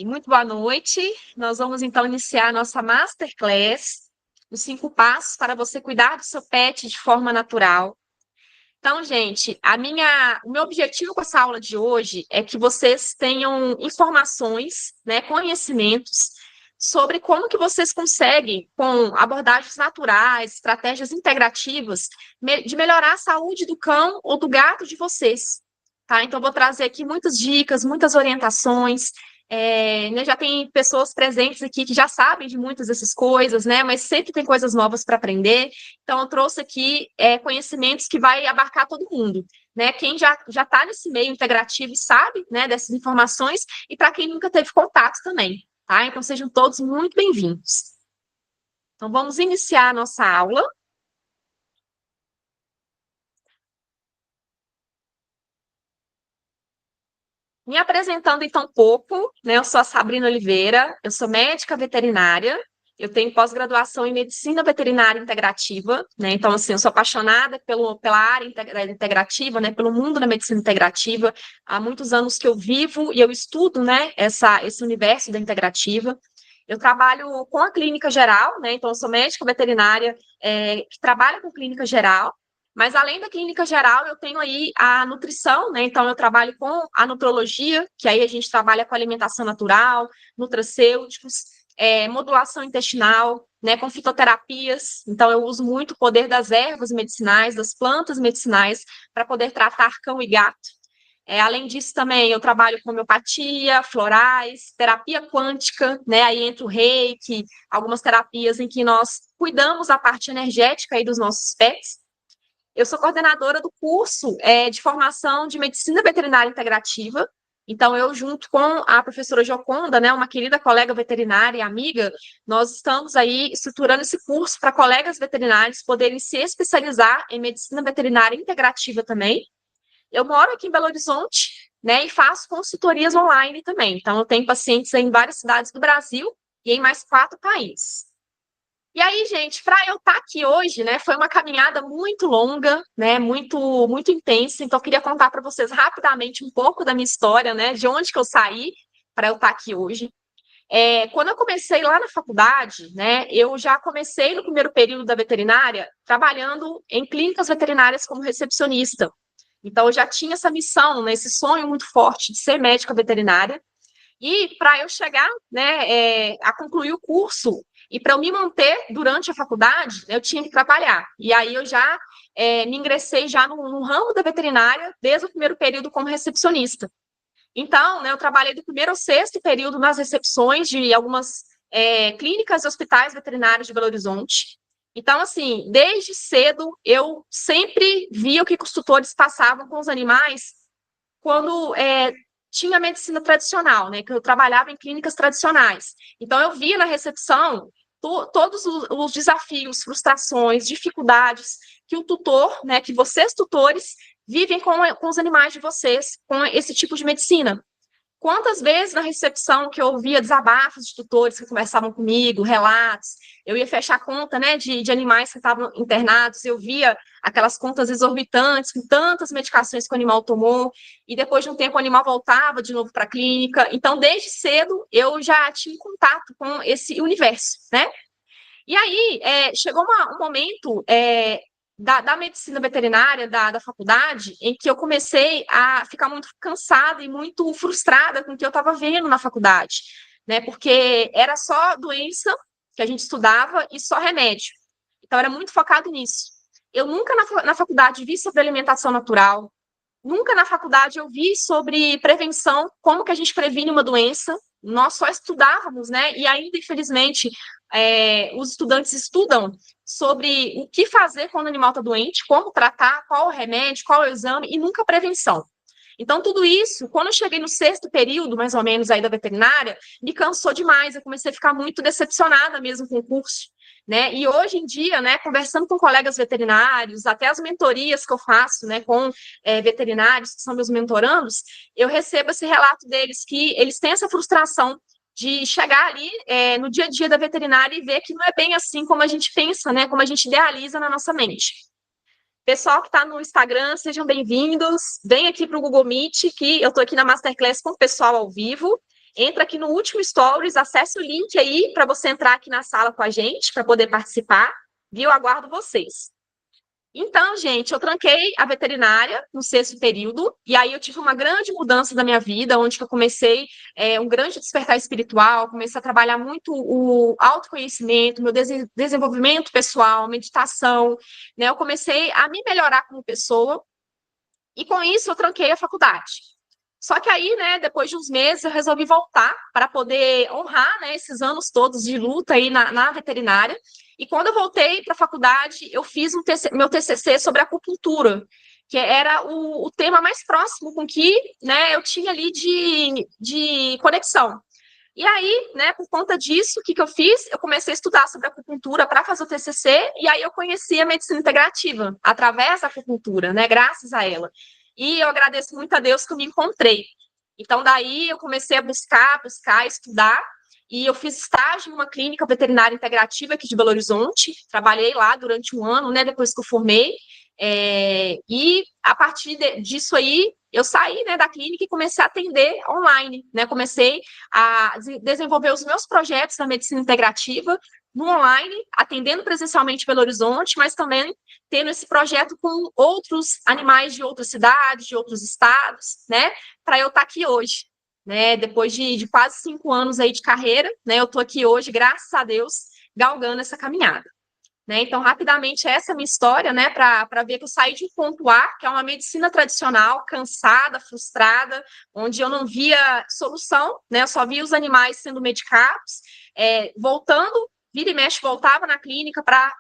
Muito boa noite. Nós vamos então iniciar a nossa Masterclass, os 5 passos para você cuidar do seu pet de forma natural. Então, gente, o meu objetivo com essa aula de hoje é que vocês tenham informações, né, conhecimentos sobre como que vocês conseguem, com abordagens naturais, estratégias integrativas, de melhorar a saúde do cão ou do gato de vocês. Tá? Então, eu vou trazer aqui muitas dicas, muitas orientações. Né, já tem pessoas presentes aqui que já sabem de muitas dessas coisas, né? Mas sempre tem coisas novas para aprender. Então, eu trouxe aqui conhecimentos que vai abarcar todo mundo, né? Quem já está nesse meio integrativo e sabe, né, dessas informações, e para quem nunca teve contato também, tá? Então, sejam todos muito bem-vindos. Então, vamos iniciar a nossa aula. Me apresentando, então, um pouco, né? Eu sou a Sabrina Oliveira, eu sou médica veterinária, eu tenho pós-graduação em medicina veterinária integrativa, né? Então, assim, eu sou apaixonada pela área integrativa, né? Pelo mundo da medicina integrativa. Há muitos anos que eu vivo e eu estudo, né? Esse universo da integrativa. Eu trabalho com a clínica geral, né? Então, eu sou médica veterinária que trabalha com clínica geral. Mas além da clínica geral, eu tenho aí a nutrição, né? Então, eu trabalho com a nutrologia, que aí a gente trabalha com alimentação natural, nutracêuticos, modulação intestinal, né? Com fitoterapias. Então, eu uso muito o poder das ervas medicinais, das plantas medicinais, para poder tratar cão e gato. Além disso, também eu trabalho com homeopatia, florais, terapia quântica, né? Aí entra o reiki, algumas terapias em que nós cuidamos da parte energética aí dos nossos pets. Eu sou coordenadora do curso de formação de medicina veterinária integrativa. Então, eu, junto com a professora Joconda, né, uma querida colega veterinária e amiga, nós estamos aí estruturando esse curso para colegas veterinários poderem se especializar em medicina veterinária integrativa também. Eu moro aqui em Belo Horizonte, né, e faço consultorias online também. Então, eu tenho pacientes em várias cidades do Brasil e em mais 4 países. E aí, gente, para eu estar aqui hoje, né, foi uma caminhada muito longa, né, muito intensa. Então, eu queria contar para vocês rapidamente um pouco da minha história, né, de onde que eu saí para eu estar aqui hoje. Quando eu comecei lá na faculdade, né, eu já comecei no primeiro período da veterinária trabalhando em clínicas veterinárias como recepcionista. Então, eu já tinha essa missão, né, esse sonho muito forte de ser médica veterinária. E para eu chegar, né, a concluir o curso e para eu me manter durante a faculdade, eu tinha que trabalhar. E aí eu já me ingressei já no ramo da veterinária desde o primeiro período como recepcionista. Então, né, eu trabalhei do primeiro ao sexto período nas recepções de algumas clínicas e hospitais veterinários de Belo Horizonte. Então, assim, desde cedo eu sempre via o que os tutores passavam com os animais quando tinha medicina tradicional, né? Que eu trabalhava em clínicas tradicionais. Então, eu via na recepção todos os desafios, frustrações, dificuldades que o tutor, né? Que vocês, tutores, vivem com os animais de vocês, com esse tipo de medicina. Quantas vezes na recepção que eu ouvia desabafos de tutores que conversavam comigo, relatos, eu ia fechar conta, né, de animais que estavam internados, eu via aquelas contas exorbitantes com tantas medicações que o animal tomou, e depois de um tempo o animal voltava de novo para a clínica. Então, desde cedo, eu já tinha contato com esse universo, né? E aí, chegou um momento da medicina veterinária, da faculdade, em que eu comecei a ficar muito cansada e muito frustrada com o que eu estava vendo na faculdade, né? Porque era só doença que a gente estudava e só remédio. Então, era muito focado nisso. Eu nunca na faculdade vi sobre alimentação natural, nunca na faculdade eu vi sobre prevenção, como que a gente previne uma doença. Nós só estudávamos, né? E ainda, infelizmente, os estudantes estudam sobre o que fazer quando o animal está doente, como tratar, qual o remédio, qual o exame, e nunca prevenção. Então, tudo isso, quando eu cheguei no sexto período, mais ou menos, aí da veterinária, me cansou demais. Eu comecei a ficar muito decepcionada mesmo com o curso, né? E hoje em dia, né, conversando com colegas veterinários, até as mentorias que eu faço, né, com veterinários que são meus mentorandos, eu recebo esse relato deles, que eles têm essa frustração de chegar ali no dia a dia da veterinária e ver que não é bem assim como a gente pensa, né, como a gente idealiza na nossa mente. Pessoal que está no Instagram, sejam bem-vindos. Vem aqui para o Google Meet, que eu estou aqui na Masterclass com o pessoal ao vivo. entra aqui no último Stories, acesse o link aí para você entrar aqui na sala com a gente, para poder participar, viu? Aguardo vocês. Então, gente, eu tranquei a veterinária no 6º período, e aí eu tive uma grande mudança da minha vida, onde eu comecei um grande despertar espiritual, comecei a trabalhar muito o autoconhecimento, meu desenvolvimento pessoal, meditação, né? Eu comecei a me melhorar como pessoa, e com isso eu tranquei a faculdade. Só que aí, né, depois de uns meses, eu resolvi voltar para poder honrar, né, esses anos todos de luta aí na veterinária. E quando eu voltei para a faculdade, eu fiz meu TCC sobre acupuntura, que era o tema mais próximo com que, né, eu tinha ali de conexão. E aí, né, por conta disso, o que eu fiz? Eu comecei a estudar sobre acupuntura para fazer o TCC, e aí eu conheci a medicina integrativa, através da acupuntura, né, graças a ela. E eu agradeço muito a Deus que eu me encontrei. Então, daí eu comecei a buscar, estudar, e eu fiz estágio em uma clínica veterinária integrativa aqui de Belo Horizonte, trabalhei lá durante um ano, né, depois que eu formei, e a partir disso aí, eu saí, né, da clínica e comecei a atender online, né, comecei a desenvolver os meus projetos da medicina integrativa no online, atendendo presencialmente Belo Horizonte, mas também tendo esse projeto com outros animais de outras cidades, de outros estados, né, para eu estar aqui hoje, né, depois de quase 5 anos aí de carreira, né, eu estou aqui hoje, graças a Deus, galgando essa caminhada. Né? Então, rapidamente, essa é a minha história, né, para ver que eu saí de um ponto A, que é uma medicina tradicional, cansada, frustrada, onde eu não via solução, né, eu só via os animais sendo medicados, voltando, vira e mexe, voltava na clínica para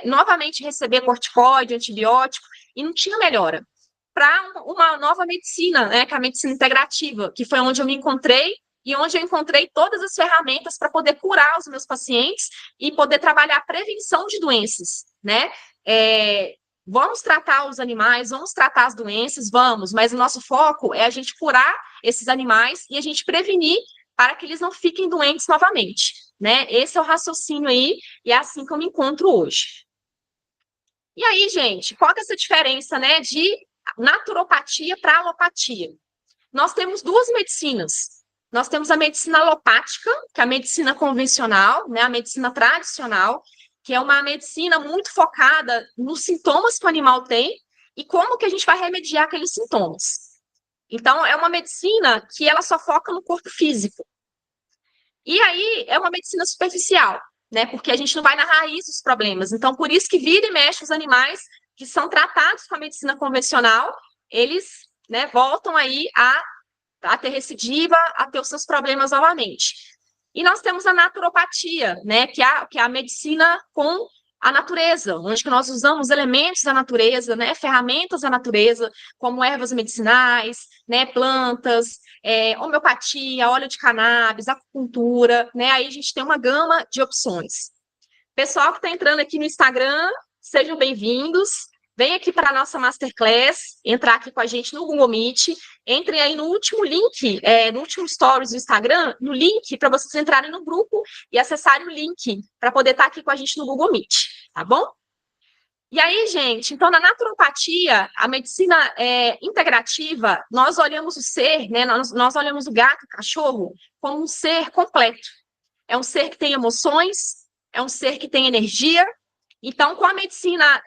novamente receber corticoide, antibiótico, e não tinha melhora. Para uma nova medicina, né, que é a medicina integrativa, que foi onde eu me encontrei, e onde eu encontrei todas as ferramentas para poder curar os meus pacientes e poder trabalhar a prevenção de doenças, né? Vamos tratar os animais, vamos tratar as doenças, vamos, mas o nosso foco é a gente curar esses animais e a gente prevenir para que eles não fiquem doentes novamente, né? Esse é o raciocínio aí e é assim que eu me encontro hoje. E aí, gente, qual que é essa diferença, né, de naturopatia para alopatia? Nós temos duas medicinas. Nós temos a medicina alopática, que é a medicina convencional, né, a medicina tradicional, que é uma medicina muito focada nos sintomas que o animal tem e como que a gente vai remediar aqueles sintomas. Então, é uma medicina que ela só foca no corpo físico. E aí, é uma medicina superficial, né, porque a gente não vai na raiz dos problemas. Então, por isso que vira e mexe os animais que são tratados com a medicina convencional, eles, né, voltam aí a ter recidiva, a ter os seus problemas novamente. E nós temos a naturopatia, né, que é a medicina com a natureza, onde que nós usamos elementos da natureza, né, ferramentas da natureza, como ervas medicinais, né, plantas, homeopatia, óleo de cannabis, acupuntura, né, aí a gente tem uma gama de opções. Pessoal que está entrando aqui no Instagram, sejam bem-vindos. Vem aqui para a nossa Masterclass, entrar aqui com a gente no Google Meet. Entrem aí no último link, no último Stories do Instagram, no link para vocês entrarem no grupo e acessarem o link para poder estar aqui com a gente no Google Meet, tá bom? E aí, gente, então na naturopatia, a medicina integrativa, nós olhamos o ser, né, nós olhamos o gato, o cachorro, como um ser completo. É um ser que tem emoções, é um ser que tem energia. Então, com a medicina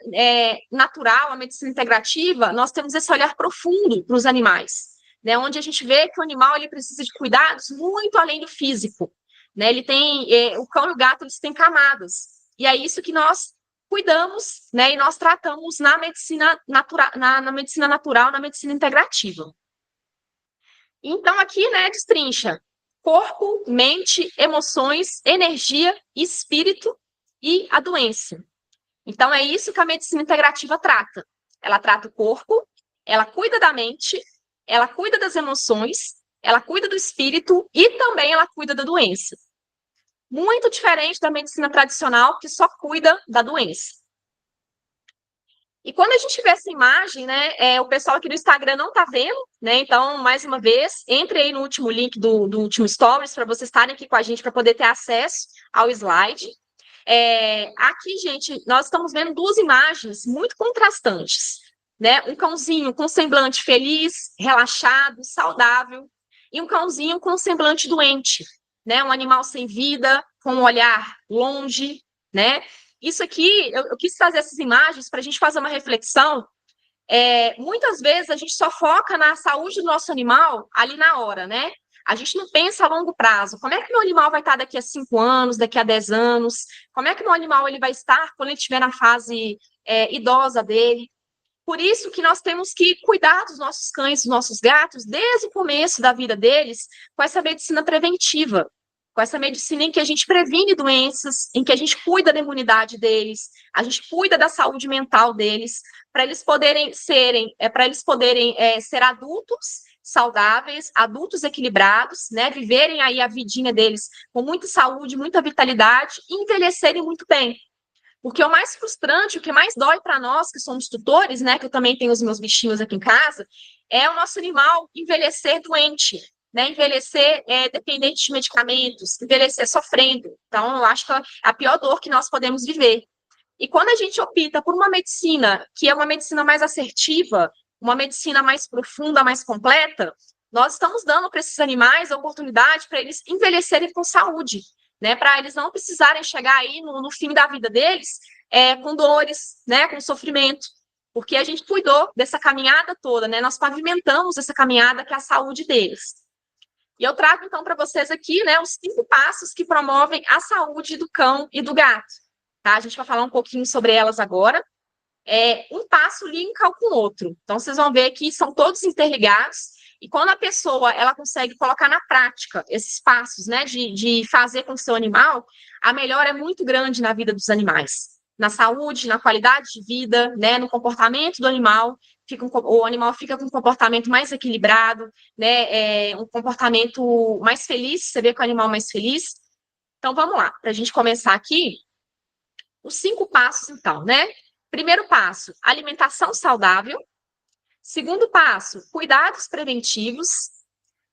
natural, a medicina integrativa, nós temos esse olhar profundo para os animais, né? Onde a gente vê que o animal ele precisa de cuidados muito além do físico, né? Ele tem o cão e o gato eles têm camadas e é isso que nós cuidamos, né? E nós tratamos na medicina natural, na medicina natural, na medicina integrativa. Então, aqui, né, destrincha corpo, mente, emoções, energia, espírito e a doença. Então, é isso que a medicina integrativa trata. Ela trata o corpo, ela cuida da mente, ela cuida das emoções, ela cuida do espírito e também ela cuida da doença. Muito diferente da medicina tradicional, que só cuida da doença. E quando a gente vê essa imagem, né, o pessoal aqui do Instagram não está vendo, né? Então, mais uma vez, entre aí no último link do último Stories para vocês estarem aqui com a gente para poder ter acesso ao slide. Aqui, gente, nós estamos vendo duas imagens muito contrastantes, né? Um cãozinho com semblante feliz, relaxado, saudável, e um cãozinho com um semblante doente, né? Um animal sem vida, com um olhar longe, né? Isso aqui, eu quis trazer essas imagens para a gente fazer uma reflexão. Muitas vezes a gente só foca na saúde do nosso animal ali na hora, né? A gente não pensa a longo prazo. Como é que meu animal vai estar daqui a 5 anos, daqui a 10 anos? Como é que meu animal ele vai estar quando ele estiver na fase idosa dele? Por isso que nós temos que cuidar dos nossos cães, dos nossos gatos, desde o começo da vida deles, com essa medicina preventiva, com essa medicina em que a gente previne doenças, em que a gente cuida da imunidade deles, a gente cuida da saúde mental deles, para eles poderem ser adultos saudáveis, adultos equilibrados, né, viverem aí a vidinha deles com muita saúde, muita vitalidade e envelhecerem muito bem. Porque o mais frustrante, o que mais dói para nós que somos tutores, né, que eu também tenho os meus bichinhos aqui em casa, é o nosso animal envelhecer doente, né, envelhecer dependente de medicamentos, envelhecer sofrendo. Então, eu acho que é a pior dor que nós podemos viver. E quando a gente opta por uma medicina que é uma medicina mais assertiva, uma medicina mais profunda, mais completa, nós estamos dando para esses animais a oportunidade para eles envelhecerem com saúde, né? Para eles não precisarem chegar aí no fim da vida deles com dores, né? Com sofrimento. Porque a gente cuidou dessa caminhada toda, né? Nós pavimentamos essa caminhada que é a saúde deles. E eu trago, então, para vocês aqui, né, os 5 passos que promovem a saúde do cão e do gato. Tá? A gente vai falar um pouquinho sobre elas agora. Um passo linka com o outro. Então, vocês vão ver que são todos interligados. E quando a pessoa ela consegue colocar na prática esses passos, né, de fazer com o seu animal, a melhora é muito grande na vida dos animais. Na saúde, na qualidade de vida, né, no comportamento do animal. O animal fica com um comportamento mais equilibrado, né, um comportamento mais feliz, você vê que o animal é mais feliz. Então, vamos lá, para a gente começar aqui, os 5 passos, então, né? Primeiro passo, alimentação saudável. Segundo passo, cuidados preventivos.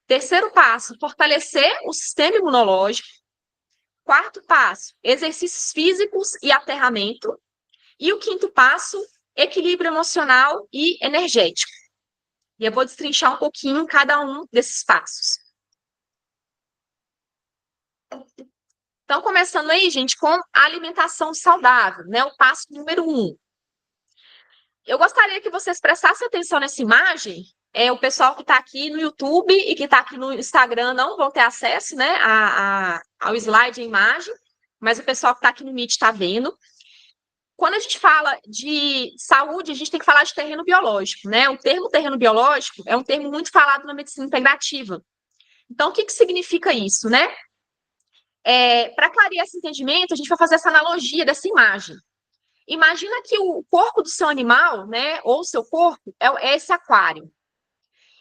Terceiro passo, fortalecer o sistema imunológico. Quarto passo, exercícios físicos e aterramento. E o quinto passo, equilíbrio emocional e energético. E eu vou destrinchar um pouquinho cada um desses passos. Então, começando aí, gente, com a alimentação saudável, né? O passo número 1. Eu gostaria que vocês prestassem atenção nessa imagem. O pessoal que está aqui no YouTube e que está aqui no Instagram não vão ter acesso, né, ao slide, a imagem, mas o pessoal que está aqui no Meet está vendo. Quando a gente fala de saúde, a gente tem que falar de terreno biológico, né? O termo terreno biológico é um termo muito falado na medicina integrativa. Então, o que significa isso, né? Para clarear esse entendimento, a gente vai fazer essa analogia dessa imagem. Imagina que o corpo do seu animal, né, ou o seu corpo, é esse aquário.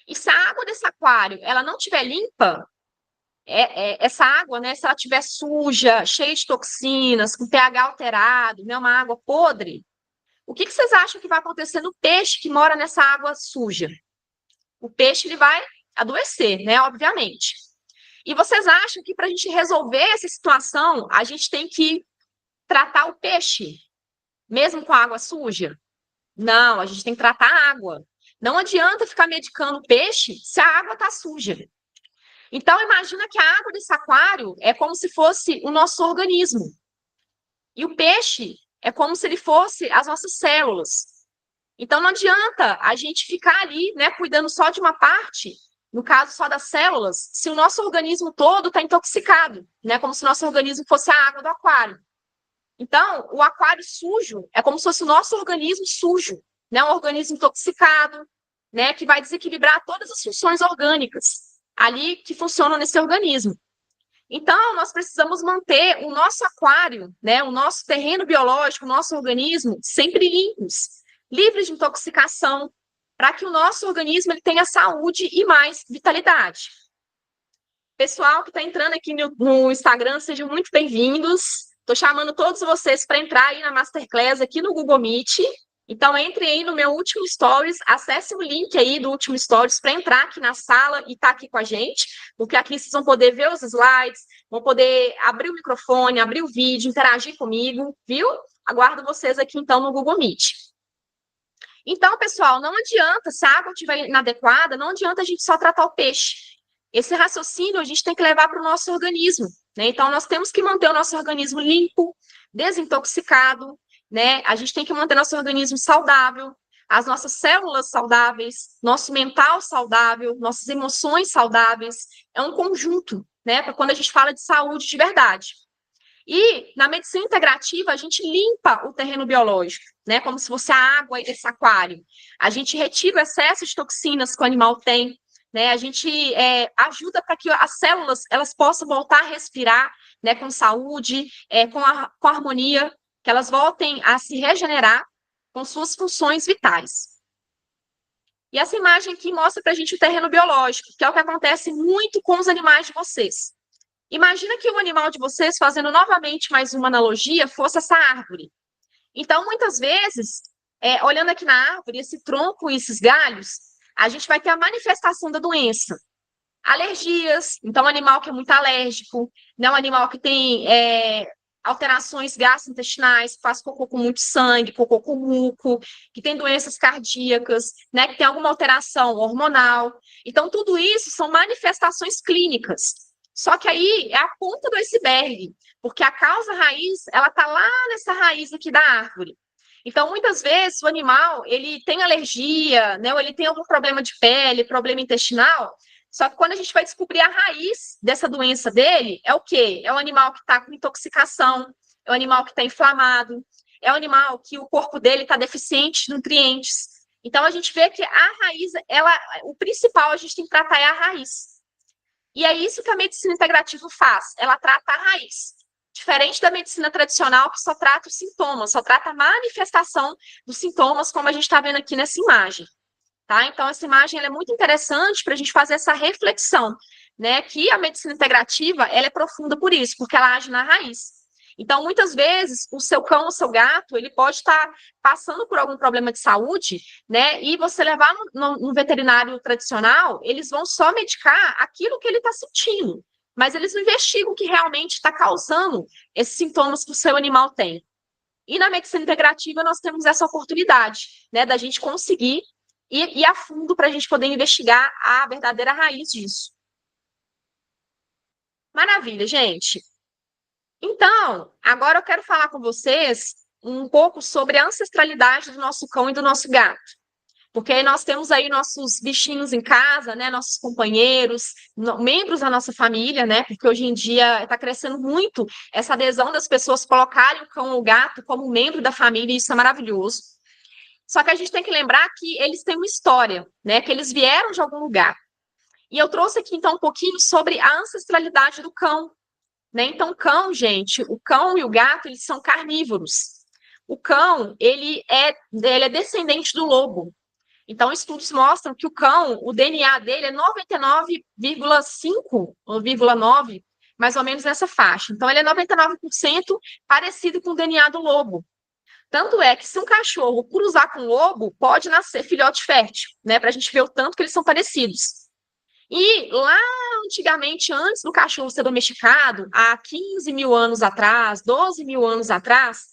E se a água desse aquário ela não estiver limpa, essa água, né, se ela estiver suja, cheia de toxinas, com pH alterado, né, uma água podre, o que vocês acham que vai acontecer no peixe que mora nessa água suja? O peixe ele vai adoecer, né, obviamente. E vocês acham que para a gente resolver essa situação, a gente tem que tratar o peixe, mesmo com a água suja? Não, a gente tem que tratar a água. Não adianta ficar medicando o peixe se a água está suja. Então, imagina que a água desse aquário é como se fosse o nosso organismo. E o peixe é como se ele fosse as nossas células. Então, não adianta a gente ficar ali, né, cuidando só de uma parte, no caso só das células, se o nosso organismo todo está intoxicado, né, como se o nosso organismo fosse a água do aquário. Então, o aquário sujo é como se fosse o nosso organismo sujo, né, um organismo intoxicado, né, que vai desequilibrar todas as funções orgânicas ali que funcionam nesse organismo. Então, nós precisamos manter o nosso aquário, né, o nosso terreno biológico, o nosso organismo sempre limpos, livres de intoxicação, para que o nosso organismo ele tenha saúde e mais vitalidade. Pessoal que está entrando aqui no Instagram, sejam muito bem-vindos. Estou chamando todos vocês para entrar aí na Masterclass aqui no Google Meet. Então, entrem aí no meu último Stories, acesse o link aí do último Stories para entrar aqui na sala e estar aqui com a gente, porque aqui vocês vão poder ver os slides, vão poder abrir o microfone, abrir o vídeo, interagir comigo, viu? Aguardo vocês aqui, então, no Google Meet. Então, pessoal, não adianta, se a água estiver inadequada, não adianta a gente só tratar o peixe. Esse raciocínio a gente tem que levar para o nosso organismo, né? Então, nós temos que manter o nosso organismo limpo, desintoxicado, né? A gente tem que manter nosso organismo saudável, as nossas células saudáveis, nosso mental saudável, nossas emoções saudáveis. É um conjunto, né? Para quando a gente fala de saúde de verdade. E na medicina integrativa, a gente limpa o terreno biológico, né? Como se fosse a água desse aquário. A gente retira o excesso de toxinas que o animal tem, né? A gente ajuda para que as células elas possam voltar a respirar, né? Com saúde, com harmonia, que elas voltem a se regenerar com suas funções vitais. E essa imagem aqui mostra para a gente o terreno biológico, que é o que acontece muito com os animais de vocês. Imagina que o animal de vocês, fazendo novamente mais uma analogia, fosse essa árvore. Então, muitas vezes, olhando aqui na árvore, esse tronco e esses galhos, a gente vai ter a manifestação da doença. Alergias, então, um animal que é muito alérgico, né? Um animal que tem alterações gastrointestinais, que faz cocô com muito sangue, cocô com muco, que tem doenças cardíacas, né? Que tem alguma alteração hormonal. Então, tudo isso são manifestações clínicas. Só que aí é a ponta do iceberg, porque a causa raiz, ela está lá nessa raiz aqui da árvore. Então, muitas vezes, o animal, ele tem alergia, né, ou ele tem algum problema de pele, problema intestinal, só que quando a gente vai descobrir a raiz dessa doença dele, é o quê? É o animal que está com intoxicação, é o animal que está inflamado, é o animal que o corpo dele está deficiente de nutrientes. Então, a gente vê que a raiz, o principal a gente tem que tratar é a raiz. E é isso que a medicina integrativa faz, ela trata a raiz. Diferente da medicina tradicional, que só trata os sintomas, só trata a manifestação dos sintomas, como a gente está vendo aqui nessa imagem. Tá? Então, essa imagem é muito interessante para a gente fazer essa reflexão, né? Que a medicina integrativa ela é profunda por isso, porque ela age na raiz. Então, muitas vezes, o seu cão, o seu gato, ele pode estar passando por algum problema de saúde, né? E você levar no veterinário tradicional, eles vão só medicar aquilo que ele está sentindo, mas eles não investigam o que realmente está causando esses sintomas que o seu animal tem. E na medicina integrativa, nós temos essa oportunidade, né? Da gente conseguir ir a fundo para a gente poder investigar a verdadeira raiz disso. Maravilha, gente. Então, agora eu quero falar com vocês um pouco sobre a ancestralidade do nosso cão e do nosso gato. Porque aí nós temos aí nossos bichinhos em casa, né? Nossos companheiros, membros da nossa família, né? Porque hoje em dia está crescendo muito essa adesão das pessoas colocarem o cão ou o gato como membro da família, e isso é maravilhoso. Só que a gente tem que lembrar que eles têm uma história, né? Que eles vieram de algum lugar. E eu trouxe aqui, então, um pouquinho sobre a ancestralidade do cão, né? Então, o cão e o gato, eles são carnívoros. O cão, ele é descendente do lobo. Então, estudos mostram que o cão, o DNA dele é 99,5 ou 9, mais ou menos nessa faixa. Então, ele é 99% parecido com o DNA do lobo. Tanto é que se um cachorro cruzar com um lobo, pode nascer filhote fértil, né? Para a gente ver o tanto que eles são parecidos. E lá antigamente, antes do cachorro ser domesticado, há 15 mil anos atrás, 12 mil anos atrás,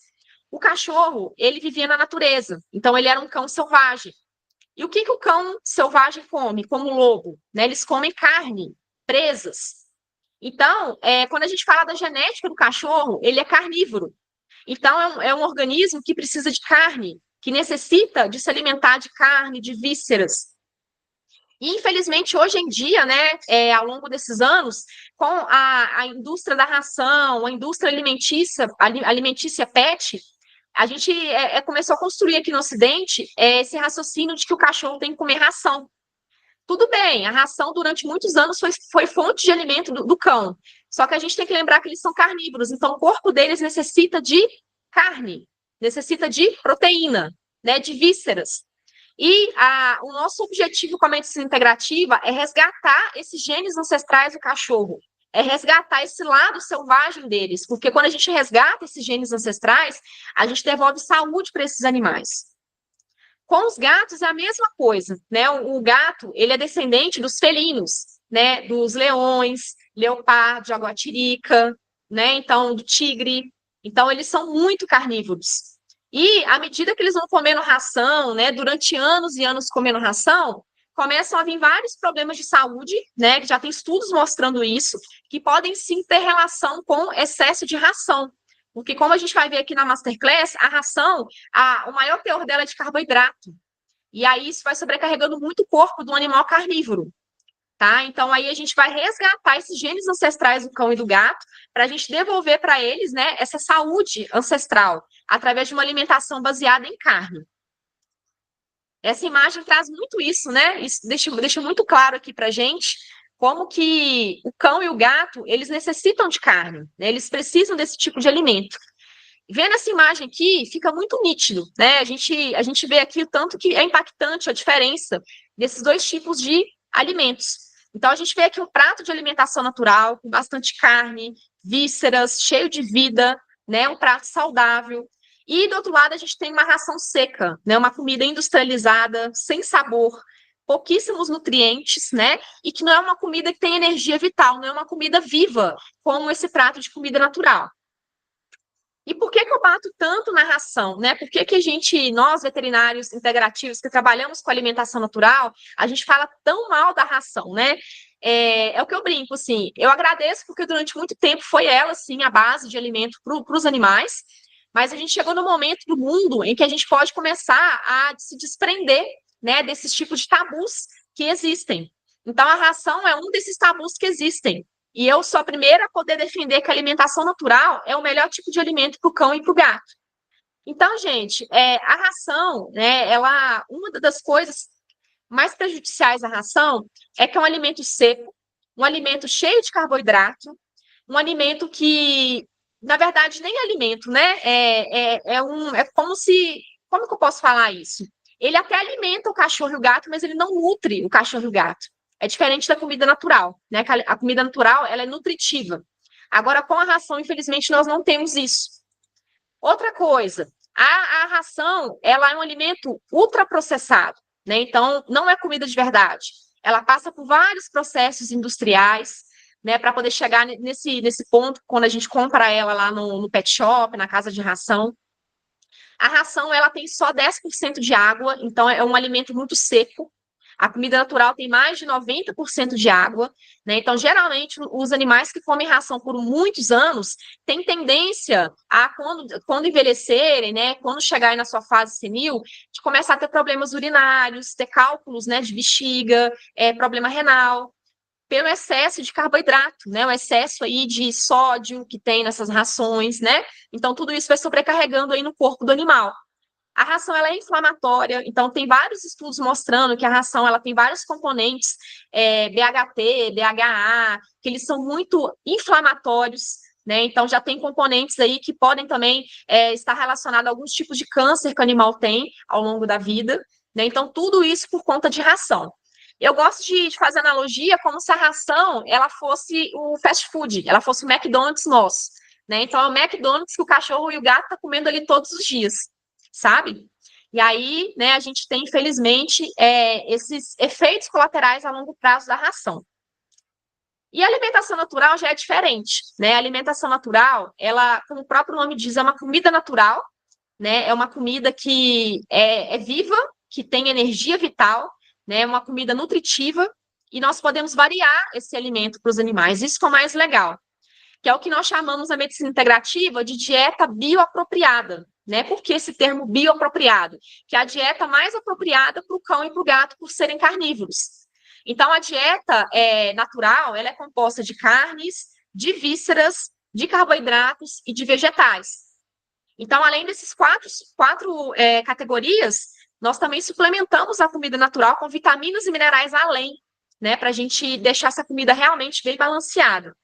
o cachorro, ele vivia na natureza. Então, ele era um cão selvagem. E o que o cão selvagem come, como o lobo? Né? Eles comem carne, presas. Então, quando a gente fala da genética do cachorro, ele é carnívoro. Então, é um organismo que precisa de carne, que necessita de se alimentar de carne, de vísceras. E, infelizmente, hoje em dia, né, ao longo desses anos, com a indústria da ração, a indústria alimentícia pet, a gente começou a construir aqui no Ocidente esse raciocínio de que o cachorro tem que comer ração. Tudo bem, a ração durante muitos anos foi fonte de alimento do cão. Só que a gente tem que lembrar que eles são carnívoros, então o corpo deles necessita de carne, necessita de proteína, né, de vísceras. E o nosso objetivo com a medicina integrativa é resgatar esses genes ancestrais do cachorro, é resgatar esse lado selvagem deles, porque quando a gente resgata esses genes ancestrais, a gente devolve saúde para esses animais. Com os gatos é a mesma coisa, né? O gato, ele é descendente dos felinos, né? Dos leões, leopardo, jaguatirica, né? Então, do tigre. Então, eles são muito carnívoros. E à medida que eles vão comendo ração, né? Durante anos e anos comendo ração, começam a vir vários problemas de saúde, né, que já tem estudos mostrando isso, que podem sim ter relação com excesso de ração. Porque, como a gente vai ver aqui na Masterclass, a ração, o maior teor dela é de carboidrato. E aí isso vai sobrecarregando muito o corpo do animal carnívoro. Tá? Então, aí a gente vai resgatar esses genes ancestrais do cão e do gato para a gente devolver para eles, né, essa saúde ancestral através de uma alimentação baseada em carne. Essa imagem traz muito isso, né? Isso deixa muito claro aqui para a gente como que o cão e o gato, eles necessitam de carne, né? Eles precisam desse tipo de alimento. Vendo essa imagem aqui, fica muito nítido, né? A gente vê aqui o tanto que é impactante a diferença desses dois tipos de alimentos. Então, a gente vê aqui um prato de alimentação natural, com bastante carne, vísceras, cheio de vida, né? Um prato saudável. E, do outro lado, a gente tem uma ração seca, né? Uma comida industrializada, sem sabor, pouquíssimos nutrientes, né? E que não é uma comida que tem energia vital, não é uma comida viva, como esse prato de comida natural. E por que eu bato tanto na ração, né? Por que a gente, nós veterinários integrativos que trabalhamos com alimentação natural, a gente fala tão mal da ração, né? É o que eu brinco, assim, eu agradeço porque durante muito tempo foi ela, sim, a base de alimento para os animais, mas a gente chegou no momento do mundo em que a gente pode começar a se desprender, né, desses tipos de tabus que existem. Então, a ração é um desses tabus que existem. E eu sou a primeira a poder defender que a alimentação natural é o melhor tipo de alimento para o cão e para o gato. Então, gente, a ração, né, uma das coisas mais prejudiciais da ração é que é um alimento seco, um alimento cheio de carboidrato, um alimento que, na verdade, nem é alimento, né? É como se. Como que eu posso falar isso? Ele até alimenta o cachorro e o gato, mas ele não nutre o cachorro e o gato. É diferente da comida natural, né? A comida natural, ela é nutritiva. Agora, com a ração, infelizmente, nós não temos isso. Outra coisa, a ração, ela é um alimento ultraprocessado, né? Então, não é comida de verdade. Ela passa por vários processos industriais, né, para poder chegar nesse ponto, quando a gente compra ela lá no pet shop, na casa de ração. A ração, ela tem só 10% de água, então é um alimento muito seco. A comida natural tem mais de 90% de água, né? Então, geralmente, os animais que comem ração por muitos anos têm tendência a, quando envelhecerem, né? Quando chegarem na sua fase senil, de começar a ter problemas urinários, ter cálculos, né, de bexiga, problema renal, pelo excesso de carboidrato, né? O excesso aí de sódio que tem nessas rações, né? Então, tudo isso vai sobrecarregando aí no corpo do animal. A ração ela é inflamatória, então tem vários estudos mostrando que a ração ela tem vários componentes, BHT, BHA, que eles são muito inflamatórios, né? Então já tem componentes aí que podem também estar relacionados a alguns tipos de câncer que o animal tem ao longo da vida, né? Então tudo isso por conta de ração. Eu gosto de fazer analogia como se a ração ela fosse o fast food, ela fosse o McDonald's nosso, né? Então é o McDonald's que o cachorro e o gato estão comendo ali todos os dias, sabe? E aí, né, a gente tem, infelizmente, esses efeitos colaterais a longo prazo da ração. E a alimentação natural já é diferente, né? A alimentação natural, ela, como o próprio nome diz, é uma comida natural, né? É uma comida que é viva, que tem energia vital, né? É uma comida nutritiva, e nós podemos variar esse alimento para os animais. Isso que é o mais legal, que é o que nós chamamos na medicina integrativa de dieta bioapropriada, né? Por que esse termo bioapropriado? Que é a dieta mais apropriada para o cão e para o gato por serem carnívoros. Então, a dieta natural, ela é composta de carnes, de vísceras, de carboidratos e de vegetais. Então, além desses quatro categorias, nós também suplementamos a comida natural com vitaminas e minerais além, né? Para a gente deixar essa comida realmente bem balanceada.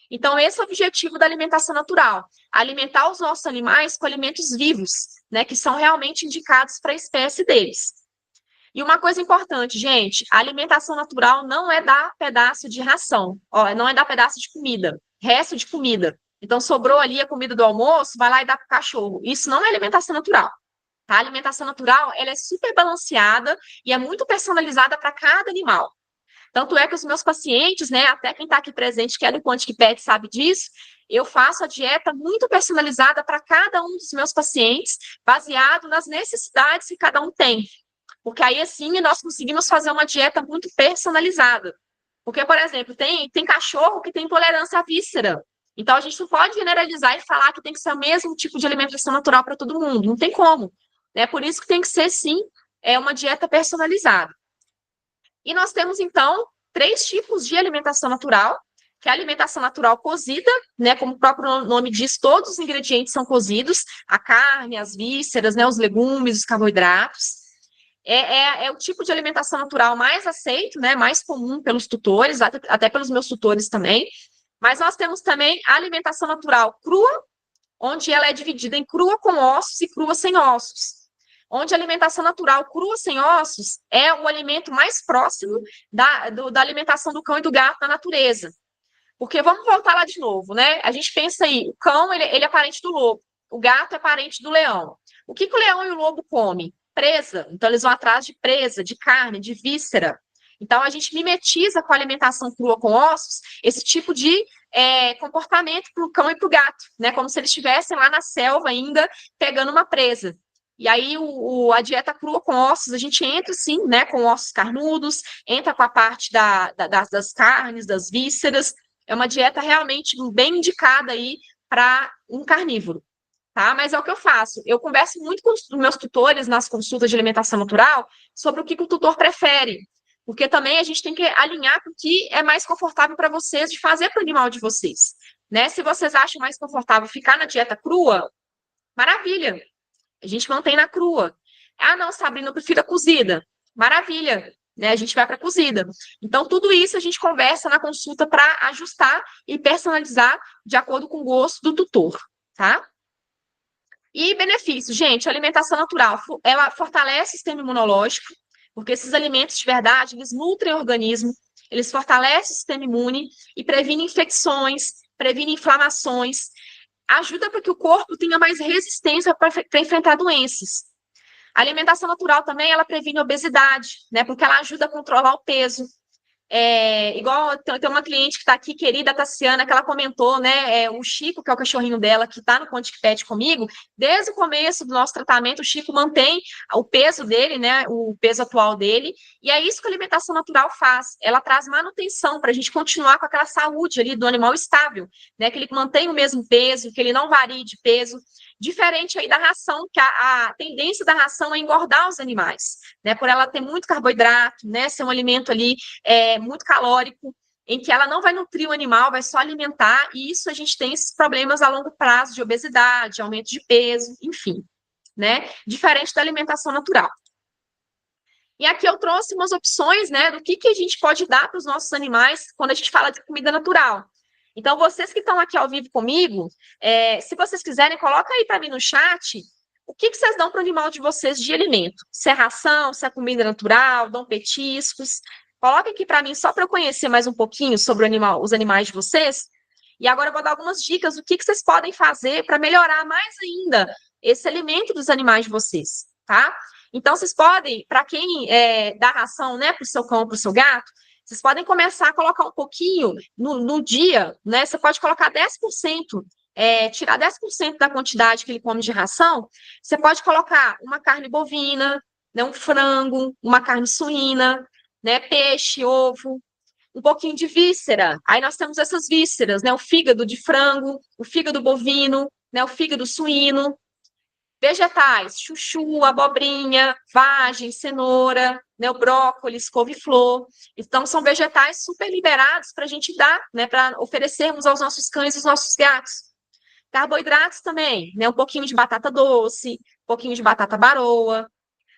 Então, esse é o objetivo da alimentação natural, alimentar os nossos animais com alimentos vivos, né, que são realmente indicados para a espécie deles. E uma coisa importante, gente, a alimentação natural não é dar pedaço de ração, não é dar pedaço de comida, resto de comida. Então, sobrou ali a comida do almoço, vai lá e dá para o cachorro. Isso não é alimentação natural. Tá? A alimentação natural, ela é super balanceada e é muito personalizada para cada animal. Tanto é que os meus pacientes, né, até quem está aqui presente, que é do Quantic Pet, sabe disso, eu faço a dieta muito personalizada para cada um dos meus pacientes, baseado nas necessidades que cada um tem. Porque aí, assim, nós conseguimos fazer uma dieta muito personalizada. Porque, por exemplo, tem cachorro que tem intolerância à víscera. Então, a gente não pode generalizar e falar que tem que ser o mesmo tipo de alimentação natural para todo mundo. Não tem como. Né? Por isso que tem que ser, sim, uma dieta personalizada. E nós temos, então, 3 tipos de alimentação natural, que é a alimentação natural cozida, né? Como o próprio nome diz, todos os ingredientes são cozidos, a carne, as vísceras, né? Os legumes, os carboidratos. É o tipo de alimentação natural mais aceito, né? Mais comum pelos tutores, até pelos meus tutores também. Mas nós temos também a alimentação natural crua, onde ela é dividida em crua com ossos e crua sem ossos. Onde a alimentação natural crua sem ossos é o alimento mais próximo da alimentação do cão e do gato na natureza. Porque vamos voltar lá de novo, né? A gente pensa aí, o cão ele é parente do lobo, o gato é parente do leão. O que o leão e o lobo comem? Presa. Então eles vão atrás de presa, de carne, de víscera. Então a gente mimetiza com a alimentação crua com ossos esse tipo de comportamento para o cão e para o gato, né? Como se eles estivessem lá na selva ainda pegando uma presa. E aí a dieta crua com ossos, a gente entra sim, né? Com ossos carnudos, entra com a parte das carnes, das vísceras. É uma dieta realmente bem indicada aí para um carnívoro, tá? Mas é o que eu faço. Eu converso muito com os meus tutores nas consultas de alimentação natural sobre o que o tutor prefere. Porque também a gente tem que alinhar com o que é mais confortável para vocês de fazer para o animal de vocês. Né? Se vocês acham mais confortável ficar na dieta crua, maravilha. A gente mantém na crua. Ah, não, Sabrina, eu prefiro a cozida. Maravilha. Né? A gente vai para a cozida. Então, tudo isso a gente conversa na consulta para ajustar e personalizar de acordo com o gosto do tutor, tá? E benefícios, gente, a alimentação natural, ela fortalece o sistema imunológico, porque esses alimentos de verdade, eles nutrem o organismo, eles fortalecem o sistema imune e previnem infecções, previnem inflamações, ajuda para que o corpo tenha mais resistência para enfrentar doenças. A alimentação natural também, ela previne a obesidade, né? Porque ela ajuda a controlar o peso. Igual tem uma cliente que está aqui, querida, a Tassiana, que ela comentou, né? O Chico, que é o cachorrinho dela, que está no Ponte Pet comigo, desde o começo do nosso tratamento, o Chico mantém o peso dele, né? O peso atual dele, e é isso que a alimentação natural faz. Ela traz manutenção para a gente continuar com aquela saúde ali do animal estável, né? Que ele mantém o mesmo peso, que ele não varie de peso. Diferente aí da ração, que a tendência da ração é engordar os animais, né? Por ela ter muito carboidrato, né? Ser um alimento ali muito calórico, em que ela não vai nutrir o animal, vai só alimentar, e isso a gente tem esses problemas a longo prazo de obesidade, aumento de peso, enfim, né? Diferente da alimentação natural. E aqui eu trouxe umas opções, né, do que a gente pode dar para os nossos animais quando a gente fala de comida natural. Então, vocês que estão aqui ao vivo comigo, se vocês quiserem, coloca aí para mim no chat o que vocês dão para o animal de vocês de alimento. Se é ração, se é comida natural, dão petiscos. Coloca aqui para mim só para eu conhecer mais um pouquinho sobre os animais de vocês. E agora eu vou dar algumas dicas do que vocês podem fazer para melhorar mais ainda esse alimento dos animais de vocês, tá? Então, vocês podem, para quem dá ração, né, para o seu cão, para o seu gato, vocês podem começar a colocar um pouquinho no dia, né? Você pode colocar 10%, tirar 10% da quantidade que ele come de ração. Você pode colocar uma carne bovina, né, um frango, uma carne suína, né, peixe, ovo, um pouquinho de víscera. Aí nós temos essas vísceras, né, o fígado de frango, o fígado bovino, né, o fígado suíno. Vegetais, chuchu, abobrinha, vagem, cenoura, né, o brócolis, couve-flor. Então, são vegetais super liberados para a gente dar, né, para oferecermos aos nossos cães e aos nossos gatos. Carboidratos também, né, um pouquinho de batata doce, um pouquinho de batata baroa.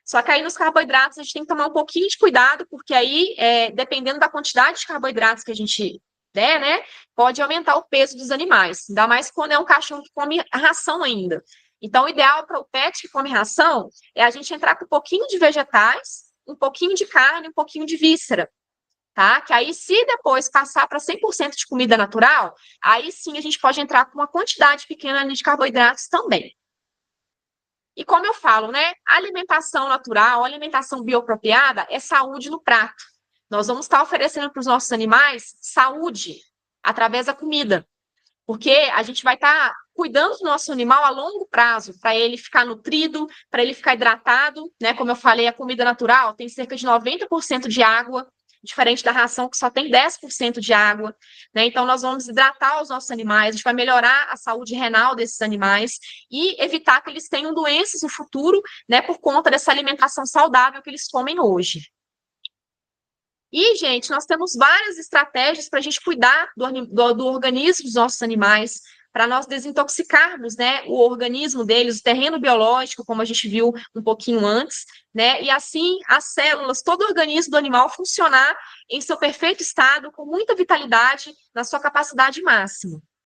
Só que aí nos carboidratos a gente tem que tomar um pouquinho de cuidado, porque aí, dependendo da quantidade de carboidratos que a gente der, né, pode aumentar o peso dos animais. Ainda mais quando é um cachorro que come ração ainda. Então, o ideal para o pet que come ração é a gente entrar com um pouquinho de vegetais, um pouquinho de carne, um pouquinho de víscera, tá? Que aí, se depois passar para 100% de comida natural, aí sim a gente pode entrar com uma quantidade pequena de carboidratos também. E como eu falo, né? Alimentação natural, alimentação bioapropriada é saúde no prato. Nós vamos estar oferecendo para os nossos animais saúde através da comida. Porque a gente vai estar cuidando do nosso animal a longo prazo, para ele ficar nutrido, para ele ficar hidratado, né? Como eu falei, a comida natural tem cerca de 90% de água, diferente da ração que só tem 10% de água, né? Então, nós vamos hidratar os nossos animais, a gente vai melhorar a saúde renal desses animais e evitar que eles tenham doenças no futuro, né? Por conta dessa alimentação saudável que eles comem hoje. E, gente, nós temos várias estratégias para a gente cuidar do organismo dos nossos animais, para nós desintoxicarmos, né, o organismo deles, o terreno biológico, como a gente viu um pouquinho antes, né, e assim as células, todo o organismo do animal funcionar em seu perfeito estado, com muita vitalidade, na sua capacidade máxima.